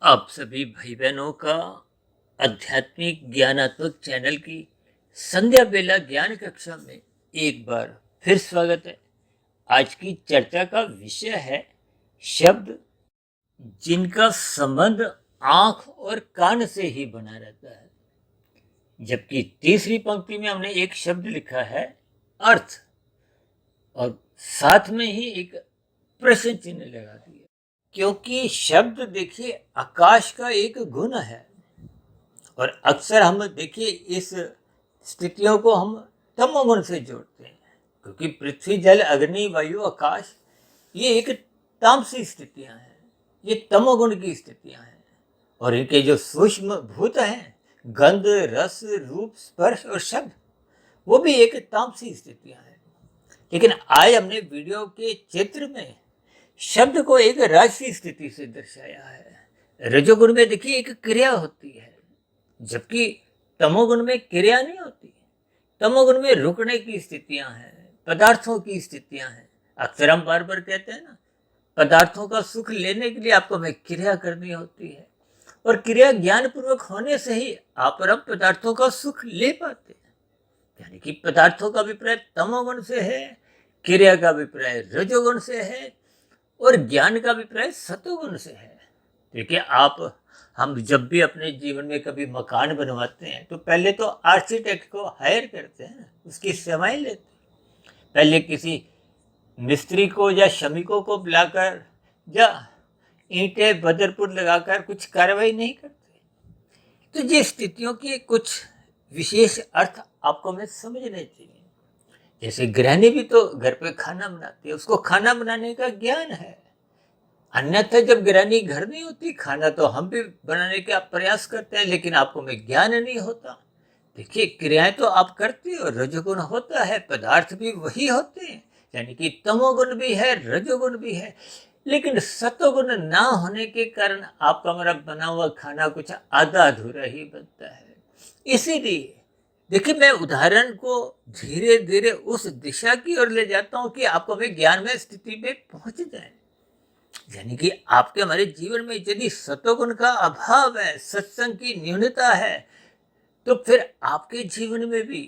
आप सभी भाई बहनों का आध्यात्मिक ज्ञानात्मक चैनल की संध्या बेला ज्ञान कक्षा में एक बार फिर स्वागत है। आज की चर्चा का विषय है शब्द जिनका संबंध आंख और कान से ही बना रहता है। जबकि तीसरी पंक्ति में हमने एक शब्द लिखा है अर्थ और साथ में ही एक प्रश्न चिन्ह लगा दिया, क्योंकि शब्द देखिए आकाश का एक गुण है। और अक्सर हम देखिए इस स्थितियों को हम तमोगुण से जोड़ते हैं, क्योंकि पृथ्वी जल अग्नि वायु आकाश ये एक तामसी स्थितियां हैं, ये तमोगुण की स्थितियां हैं। और इनके जो सूक्ष्म भूत हैं गंध रस रूप स्पर्श और शब्द, वो भी एक तामसी स्थितियां हैं। लेकिन आज हमने वीडियो के चित्र में शब्द को एक राजसी स्थिति से दर्शाया है। रजोगुण में देखिए एक क्रिया होती है, जबकि तमोगुण में क्रिया नहीं होती। तमोगुण में रुकने की स्थितियां हैं, पदार्थों की स्थितियां हैं। अक्सर हम बार बार कहते हैं ना, पदार्थों का सुख लेने के लिए आपको हमें क्रिया करनी होती है, और क्रिया ज्ञान पूर्वक होने से ही आप और हम पदार्थों का सुख ले पाते हैं। यानी कि पदार्थों का अभिप्राय तमोगुण से है, क्रिया का अभिप्राय रजोगुण से है और ज्ञान का अभिप्राय सतोगुण से है। देखिए हम जब भी अपने जीवन में कभी मकान बनवाते हैं तो पहले तो आर्किटेक्ट को हायर करते हैं, उसकी सेवाएं लेते हैं। पहले किसी मिस्त्री को या श्रमिकों को बुलाकर या ईंटें बदरपुर लगाकर कुछ कार्रवाई नहीं करते। तो ये स्थितियों के कुछ विशेष अर्थ आपको हमें समझने चाहिए। जैसे गृहिणी भी तो घर पे खाना बनाती है, उसको खाना बनाने का ज्ञान है। अन्यथा जब गृहिणी घर नहीं होती, खाना तो हम भी बनाने का प्रयास करते हैं, लेकिन आपको में ज्ञान नहीं होता। देखिए क्रियाएं तो आप करते हो, रजोगुण होता है, पदार्थ भी वही होते हैं, यानी कि तमोगुण भी है रजोगुण भी है। लेकिन सतोगुण ना होने के कारण आपका हमारा बना हुआ खाना कुछ आधा अधूरा ही बनता है। इसीलिए देखिए मैं उदाहरण को धीरे धीरे उस दिशा की ओर ले जाता हूं कि आपको हमें ज्ञान में स्थिति में पहुंच जाए। यानी कि आपके हमारे जीवन में यदि सतोगुण का अभाव है, सत्संग की न्यूनता है, तो फिर आपके जीवन में भी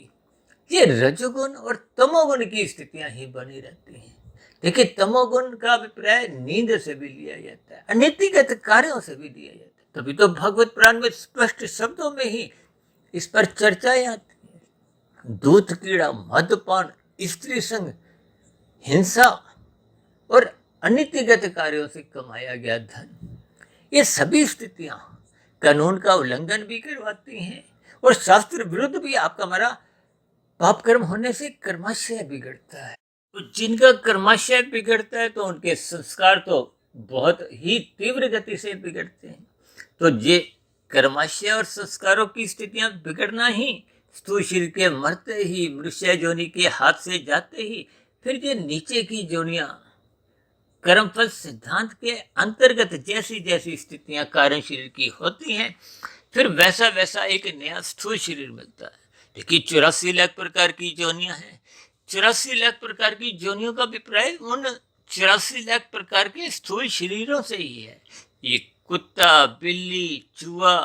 ये रजोगुण और तमोगुण की स्थितियां ही बनी रहती हैं। देखिए तमोगुण का अभिप्राय नींद से भी लिया जाता है, अनीतिगत कार्यों से भी लिया जाता है। तभी तो भगवत पुराण में स्पष्ट शब्दों में ही इस पर चर्चाएं आती है। दूध कीड़ा, मद्यपान, स्त्री संग, हिंसा और अनीतिगत कार्यों से कमाया गया धन, ये सभी स्थितियां कानून का उल्लंघन भी करवाती हैं और शास्त्र विरुद्ध भी आपका हमारा पाप कर्म होने से कर्माशय बिगड़ता है। तो जिनका कर्माशय बिगड़ता है तो उनके संस्कार तो बहुत ही तीव्र गति से बिगड़ते हैं। तो ये कर्माशय और संस्कारों की स्थितियां बिगड़ना ही स्थूल शरीर के मरते ही, मनुष्य योनि के हाथ से जाते ही फिर ये नीचे की योनियां कर्मफल सिद्धांत के अंतर्गत जैसी जैसी स्थितियां कारण शरीर की होती हैं, फिर वैसा वैसा एक नया स्थूल शरीर मिलता है। देखिए 84 लाख प्रकार की योनियां हैं। 84 लाख प्रकार की योनियों का अभिप्राय उन 84 लाख प्रकार के स्थूल शरीरों से ही है। ये कुत्ता, बिल्ली, चूहा,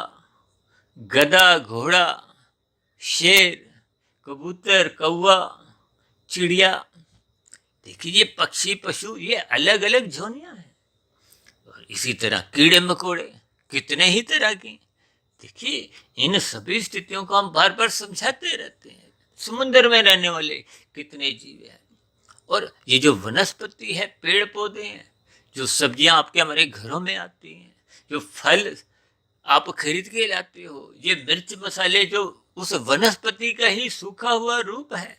गधा, घोड़ा, शेर, कबूतर, कौवा, चिड़िया, देखिए ये पक्षी पशु, ये अलग अलग जोनियां हैं। और इसी तरह कीड़े मकोड़े कितने ही तरह के। देखिए इन सभी स्थितियों को हम बार बार समझाते रहते हैं। समुद्र में रहने वाले कितने जीव हैं, और ये जो वनस्पति है, पेड़ पौधे हैं, जो सब्जियां आपके हमारे घरों में आती हैं, जो फल आप खरीद के लाते हो, ये मिर्च मसाले जो उस वनस्पति का ही सूखा हुआ रूप है,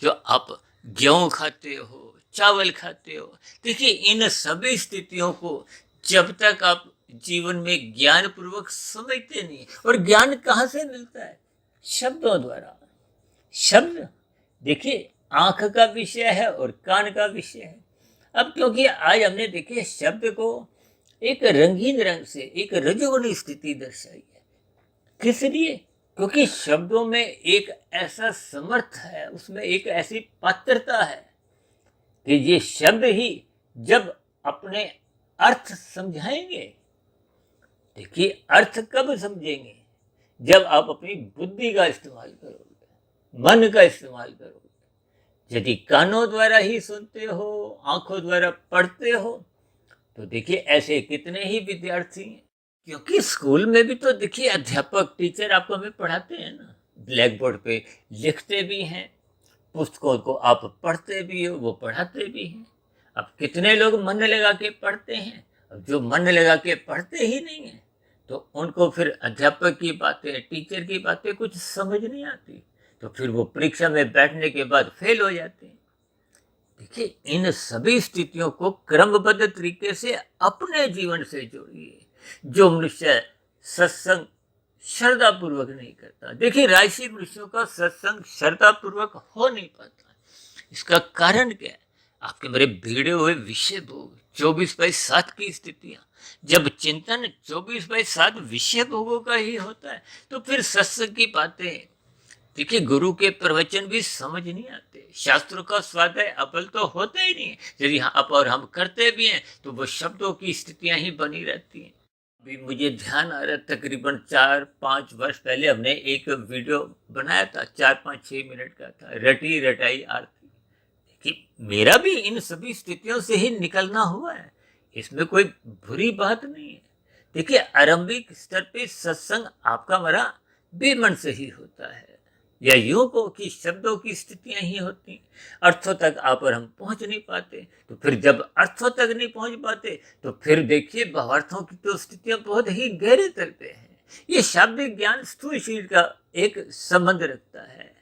जो आप गेहूं खाते हो, चावल खाते हो। देखिए इन सभी स्थितियों को जब तक आप जीवन में ज्ञान पूर्वक समझते नहीं, और ज्ञान कहाँ से मिलता है? शब्दों द्वारा। शब्द देखिए आंख का विषय है और कान का विषय है। अब क्योंकि आज हमने देखिए शब्द को एक रंगीन रंग से एक रजोगुणी स्थिति दर्शाई है। किस लिए? क्योंकि शब्दों में एक ऐसा समर्थ है, उसमें एक ऐसी पात्रता है कि ये शब्द ही जब अपने अर्थ समझाएंगे देखिए, अर्थ कब समझेंगे? जब आप अपनी बुद्धि का इस्तेमाल करोगे, मन का इस्तेमाल करोगे। यदि कानों द्वारा ही सुनते हो, आंखों द्वारा पढ़ते हो, तो देखिए ऐसे कितने ही विद्यार्थी हैं। क्योंकि स्कूल में भी तो देखिए अध्यापक, टीचर आपको हमें पढ़ाते हैं ना, ब्लैक बोर्ड पे लिखते भी हैं, पुस्तकों को आप पढ़ते भी हो, वो पढ़ाते भी हैं। अब कितने लोग मन लगा के पढ़ते हैं, अब जो मन लगा के पढ़ते ही नहीं है, तो उनको फिर अध्यापक की बातें, टीचर की बातें कुछ समझ नहीं आती, तो फिर वो परीक्षा में बैठने के बाद फेल हो जाते हैं। देखिए, इन सभी स्थितियों को क्रमबद्ध तरीके से अपने जीवन से जोड़िए। जो मनुष्य सत्संग श्रद्धा पूर्वक नहीं करता, देखिए राशि मनुष्यों का सत्संग श्रद्धा पूर्वक हो नहीं पाता। इसका कारण क्या है? आपके मेरे भिड़े हुए विषय भोग, 24/7 की स्थितियां। जब चिंतन 24/7 विषय भोगों का ही होता है, तो फिर सत्संग की बातें, देखिए गुरु के प्रवचन भी समझ नहीं आते। शास्त्रों का स्वाध्याय अव्वल तो होता ही नहीं है। यदि आप और हम करते भी हैं, तो वो शब्दों की स्थितियां ही बनी रहती हैं। अभी मुझे ध्यान आ रहा है, तकरीबन 4-5 वर्ष पहले हमने एक वीडियो बनाया था, 4-5-6 मिनट का था, रटी रटाई आरती। देखिए, मेरा भी इन सभी स्थितियों से ही निकलना हुआ है, इसमें कोई बुरी बात नहीं है। देखिए, आरंभिक स्तर पे सत्संग आपका मरा बेमन से ही होता है, या यूं को कि शब्दों की स्थितियां ही होती, अर्थों तक आप और हम पहुंच नहीं पाते। तो फिर जब अर्थों तक नहीं पहुंच पाते, तो फिर देखिए भावार्थों की तो स्थितियां बहुत ही गहरे स्तर पे हैं। ये शाब्दिक ज्ञान स्थूल शरीर का एक संबंध रखता है,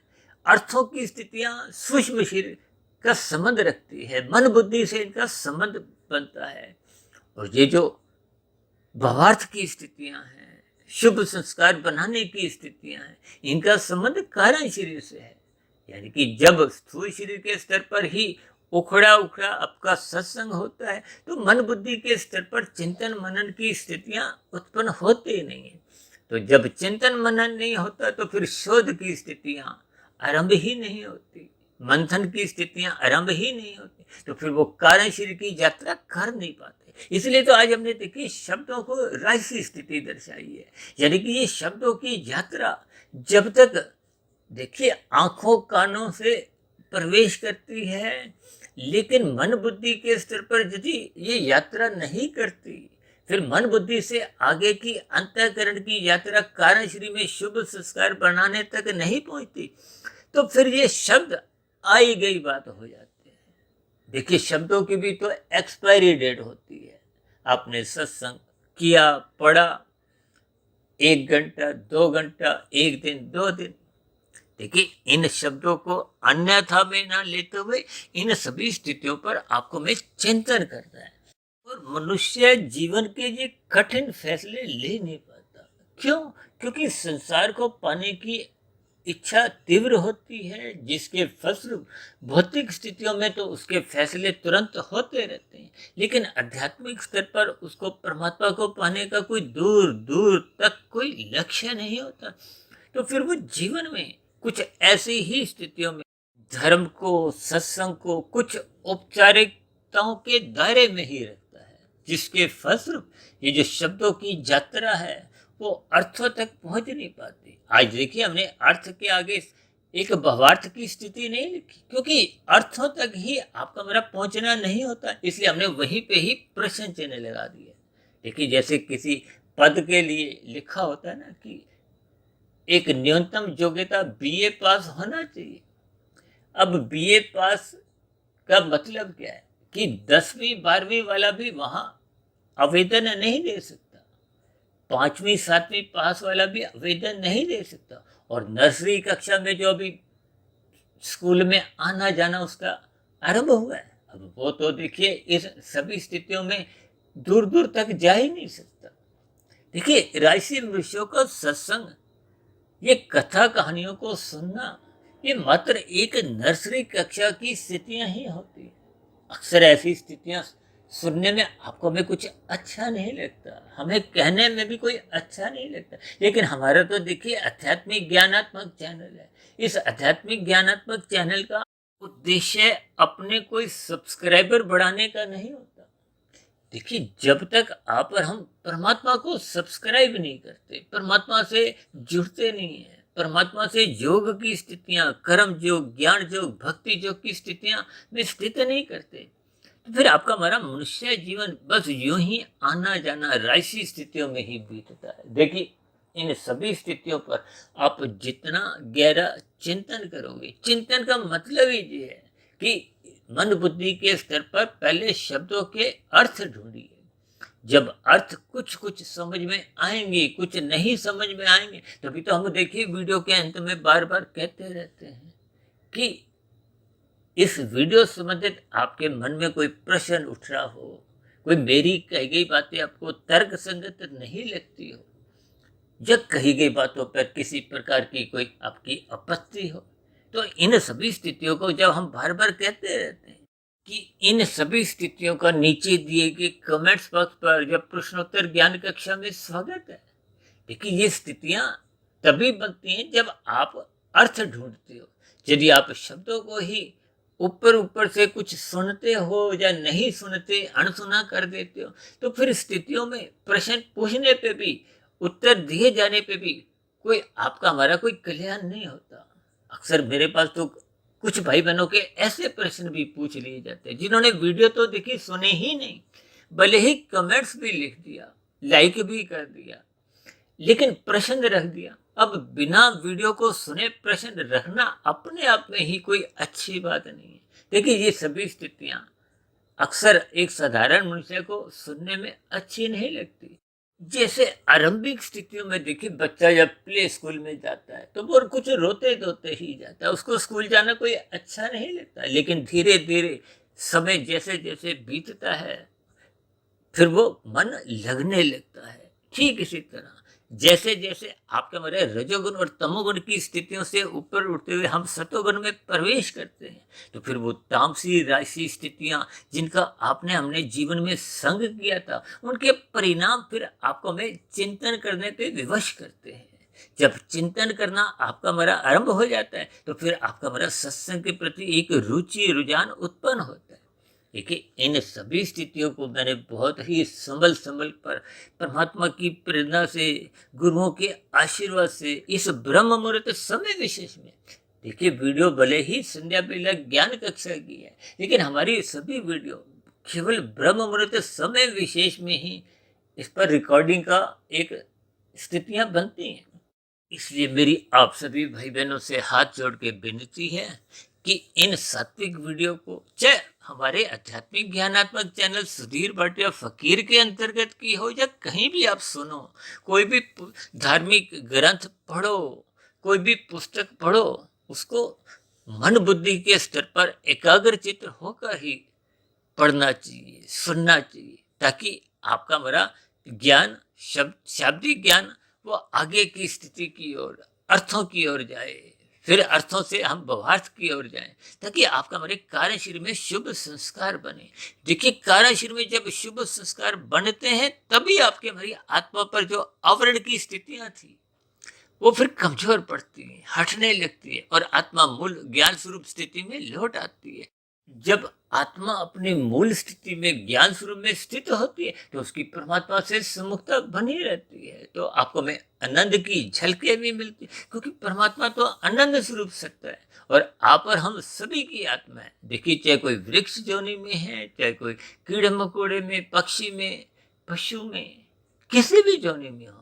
अर्थों की स्थितियां सूक्ष्म शरीर का संबंध रखती है, मन बुद्धि से इनका संबंध बनता है। और ये जो भावार्थ की स्थितियां हैं, शुभ संस्कार बनाने की स्थितियां हैं, इनका संबंध कारण शरीर से है। यानी कि जब स्थूल शरीर के स्तर पर ही उखड़ा उखड़ा आपका सत्संग होता है, तो मन बुद्धि के स्तर पर चिंतन मनन की स्थितियां उत्पन्न होती ही नहीं है। तो जब चिंतन मनन नहीं होता, तो फिर शोध की स्थितियां आरंभ ही नहीं होती, मंथन की स्थितियां आरंभ ही नहीं होती, तो फिर वो कारण शरीर की यात्रा कर नहीं पाते। इसलिए तो आज हमने देखी शब्दों को राशि स्थिति दर्शाई है। यानी कि ये शब्दों की यात्रा जब तक देखिए आंखों कानों से प्रवेश करती है, लेकिन मन बुद्धि के स्तर पर यदि ये यात्रा नहीं करती, फिर मन बुद्धि से आगे की अंतःकरण की यात्रा कारण शरीर में शुभ संस्कार बनाने तक नहीं पहुंचती, तो फिर ये शब्द आई गई बात हो जाती है। देखिए, शब्दों की भी तो एक्सपायरी डेट होती है। आपने सत्संग किया, पढ़ा, 1 घंटा, 2 घंटा, 1 दिन, 2 दिन, देखिए इन शब्दों को अन्यथा में ना लेते हुए इन सभी स्थितियों पर आपको मैं चिंतन करना है। और मनुष्य जीवन के ये कठिन फैसले ले नहीं पाता। क्यों? क्योंकि संसार को पाने की इच्छा तीव्र होती है, जिसके फलस्वरूप भौतिक स्थितियों में तो उसके फैसले तुरंत होते रहते हैं, लेकिन आध्यात्मिक स्तर पर उसको परमात्मा को पाने का कोई दूर दूर तक कोई लक्ष्य नहीं होता। तो फिर वो जीवन में कुछ ऐसी ही स्थितियों में धर्म को, सत्संग को कुछ औपचारिकताओं के दायरे में ही रखता है, जिसके फलस्वरूप ये जो शब्दों की यात्रा है वो अर्थों तक पहुंच नहीं पाती। आज देखिए, हमने अर्थ के आगे एक भावार्थ की स्थिति नहीं लिखी, क्योंकि अर्थों तक ही आपका मेरा पहुंचना नहीं होता, इसलिए हमने वहीं पे ही प्रश्न चिन्ह लगा दिया। देखिए, जैसे किसी पद के लिए लिखा होता है ना कि एक न्यूनतम योग्यता बीए पास होना चाहिए। अब बीए पास का मतलब क्या है कि 10वीं-12वीं वाला भी वहां आवेदन नहीं दे सकता, 5वीं-7वीं पास वाला भी आवेदन नहीं दे सकता, और नर्सरी कक्षा में जो अभी स्कूल में आना जाना उसका आरंभ हुआ है, अब वो तो देखिए इस सभी स्थितियों में दूर दूर तक जा ही नहीं सकता। देखिए, राशि मनुष्यों का सत्संग, ये कथा कहानियों को सुनना, ये मात्र एक नर्सरी कक्षा की स्थितियां ही होती है। अक्सर ऐसी स्थितियां सुनने में आपको भी कुछ अच्छा नहीं लगता, हमें कहने में भी कोई अच्छा नहीं लगता, लेकिन हमारा तो देखिए आध्यात्मिक ज्ञानात्मक चैनल है। इस आध्यात्मिक ज्ञानात्मक चैनल का उद्देश्य अपने कोई सब्सक्राइबर बढ़ाने का नहीं होता। देखिए, जब तक आप और हम परमात्मा को सब्सक्राइब नहीं करते, परमात्मा से जुड़ते नहीं है, परमात्मा से योग की स्थितियां, कर्म योग, ज्ञान योग, भक्ति योग की स्थितियां में स्थित नहीं करते, तो फिर आपका हमारा मनुष्य जीवन बस यूं ही आना जाना राशि स्थितियों में ही बीतता है। देखिए, इन सभी स्थितियों पर आप जितना गहरा चिंतन करोगे, चिंतन का मतलब ही ये है कि मन बुद्धि के स्तर पर पहले शब्दों के अर्थ ढूंढिए। जब अर्थ कुछ कुछ समझ में आएंगे, कुछ नहीं समझ में आएंगे, तभी तो हम देखिए वीडियो के अंत में बार बार कहते रहते हैं कि इस वीडियो से संबंधित आपके मन में कोई प्रश्न उठ रहा हो, कोई मेरी कही गई बातें आपको तर्क संगत नहीं लगती हो, या कही गई बातों पर किसी प्रकार की कोई आपकी आपत्ति हो, तो इन सभी स्थितियों को जब हम बार बार कहते रहते हैं कि इन सभी स्थितियों का नीचे दिए गए कमेंट्स बॉक्स पर या प्रश्नोत्तर ज्ञान कक्षा में स्वागत है। देखिए, ये स्थितियां तभी बनती हैं जब आप अर्थ ढूंढते हो। यदि आप शब्दों को ही ऊपर ऊपर से कुछ सुनते हो या नहीं सुनते, अनसुना कर देते हो, तो फिर स्थितियों में प्रश्न पूछने पे भी, उत्तर दिए जाने पे भी कोई आपका हमारा कोई कल्याण नहीं होता। अक्सर मेरे पास तो कुछ भाई बहनों के ऐसे प्रश्न भी पूछ लिए जाते हैं जिन्होंने वीडियो तो देखी, सुने ही नहीं, भले ही कमेंट्स भी लिख दिया, लाइक भी कर दिया, लेकिन प्रश्न रख दिया। अब बिना वीडियो को सुने प्रश्न रखना अपने आप में ही कोई अच्छी बात नहीं है। देखिए, ये सभी स्थितियां अक्सर एक साधारण मनुष्य को सुनने में अच्छी नहीं लगती। जैसे आरंभिक स्थितियों में देखिए, बच्चा जब प्ले स्कूल में जाता है तो वो कुछ रोते धोते ही जाता है, उसको स्कूल जाना कोई अच्छा नहीं लगता। लेकिन धीरे धीरे समय जैसे जैसे बीतता है, फिर वो मन लगने लगता है। ठीक इसी तरह जैसे जैसे आपके हमारे रजोगुण और तमोगुण की स्थितियों से ऊपर उठते हुए हम सतोगुण में प्रवेश करते हैं, तो फिर वो तामसी राशि स्थितियां जिनका आपने हमने जीवन में संग किया था, उनके परिणाम फिर आपको हमें चिंतन करने पे विवश करते हैं। जब चिंतन करना आपका हमारा आरंभ हो जाता है, तो फिर आपका हमारा सत्संग के प्रति एक रुचि रुझान उत्पन्न होता है। देखिए, इन सभी स्थितियों को मैंने बहुत ही संभल संभल पर परमात्मा की प्रेरणा से, गुरुओं के आशीर्वाद से इस ब्रह्म मुहूर्त समय विशेष में, देखिए वीडियो भले ही संध्या बेला ज्ञान कक्षा की है, लेकिन हमारी सभी वीडियो केवल ब्रह्म मुहूर्त समय विशेष में ही इस पर रिकॉर्डिंग का एक स्थितियां बनती हैं। इसलिए मेरी आप सभी भाई बहनों से हाथ जोड़ के विनती है कि इन सात्विक वीडियो को, चाहे हमारे आध्यात्मिक ज्ञानात्मक चैनल सुधीर भाटिया फकीर के अंतर्गत की हो या कहीं भी आप सुनो, कोई भी धार्मिक ग्रंथ पढ़ो, कोई भी पुस्तक पढ़ो, उसको मन बुद्धि के स्तर पर एकाग्र चित्त होकर ही पढ़ना चाहिए, सुनना चाहिए, ताकि आपका हमारा ज्ञान, शाब्दिक ज्ञान वो आगे की स्थिति की ओर, अर्थों की ओर जाए, फिर अर्थों से हम भावार्थ की ओर जाएं, ताकि आपका हमारे कार्यशील में शुभ संस्कार बने। देखिए, कार्यशील में जब शुभ संस्कार बनते हैं, तभी आपके हमारी आत्मा पर जो आवरण की स्थितियां थी वो फिर कमजोर पड़ती है, हटने लगती है और आत्मा मूल ज्ञान स्वरूप स्थिति में लौट आती है। जब आत्मा अपनी मूल स्थिति में, ज्ञान स्वरूप में स्थित होती है, तो उसकी परमात्मा से सम्मुखता बनी रहती है। तो आपको में आनंद की झलकें भी मिलती, क्योंकि परमात्मा तो आनंद स्वरूप सत्य है और आप और हम सभी की आत्मा है। देखिए, चाहे कोई वृक्ष जोनि में है, चाहे कोई कीड़े मकोड़े में, पक्षी में, पशु में, किसी भी जोनि में हो,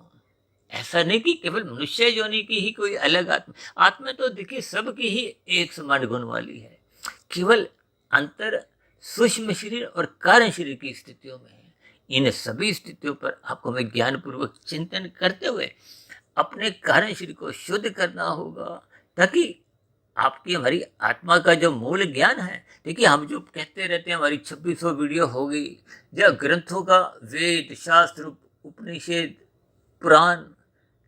ऐसा नहीं कि केवल मनुष्य योनि की ही कोई अलग आत्मा। आत्मा तो देखिए सबकी ही एक समान गुण वाली है, केवल अंतर सूक्ष्म शरीर और कारण शरीर की स्थितियों में है। इन सभी स्थितियों पर आपको हमें ज्ञान पूर्वक चिंतन करते हुए अपने कारण शरीर को शुद्ध करना होगा, ताकि आपकी हमारी आत्मा का जो मूल ज्ञान है, देखिए हम जो कहते रहते हैं हमारी 2600 वीडियो हो गई, या ग्रंथों का वेद शास्त्र उपनिषद पुराण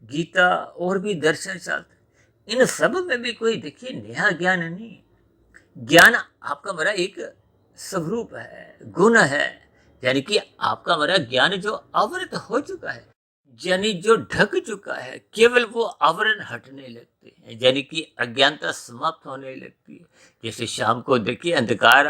गीता और भी दर्शन शास्त्र, इन सब में भी कोई देखिए नया ज्ञान नहीं। ज्ञान आपका हमारा एक स्वरूप है, गुण है, यानी कि आपका हमारा ज्ञान जो आवृत हो चुका है, यानी जो ढक चुका है, केवल वो आवरण हटने लगते हैं, यानी कि अज्ञानता समाप्त होने लगती है। जैसे शाम को देखिए अंधकार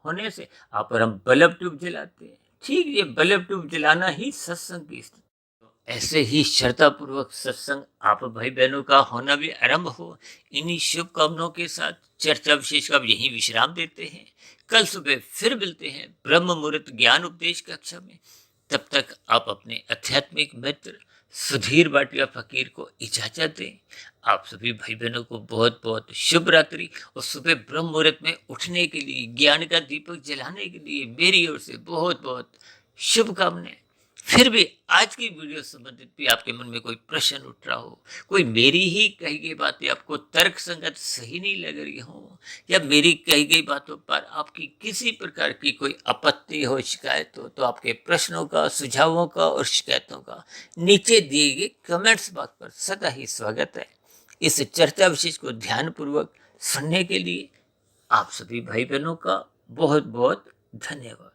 होने से आप और हम बल्ब ट्यूब जलाते हैं, ठीक ये बल्ब ट्यूब जलाना ही सत्संग की स्थिति। ऐसे ही श्रद्धापूर्वक सत्संग आप भाई बहनों का होना भी आरंभ हो, इन्हीं शुभकामनाओं के साथ चर्चा विशेष का यही विश्राम देते हैं। कल सुबह फिर मिलते हैं ब्रह्म मुहूर्त ज्ञान उपदेश कक्षा में। तब तक आप अपने आध्यात्मिक मित्र सुधीर भाटिया फकीर को इजाजत दें। आप सभी भाई बहनों को बहुत बहुत शुभ रात्रि और सुबह ब्रह्म मुहूर्त में उठने के लिए, ज्ञान का दीपक जलाने के लिए मेरी ओर से बहुत बहुत शुभकामनाएं। फिर भी आज की वीडियो संबंधित भी आपके मन में कोई प्रश्न उठ रहा हो, कोई मेरी ही कही गई बातें आपको तर्क संगत सही नहीं लग रही हो, या मेरी कही गई बातों पर आपकी किसी प्रकार की कोई आपत्ति हो, शिकायत हो, तो आपके प्रश्नों का, सुझावों का और शिकायतों का नीचे दिए गए कमेंट्स बॉक्स पर सदा ही स्वागत है। इस चर्चा विशेष को ध्यानपूर्वक सुनने के लिए आप सभी भाई बहनों का बहुत बहुत धन्यवाद।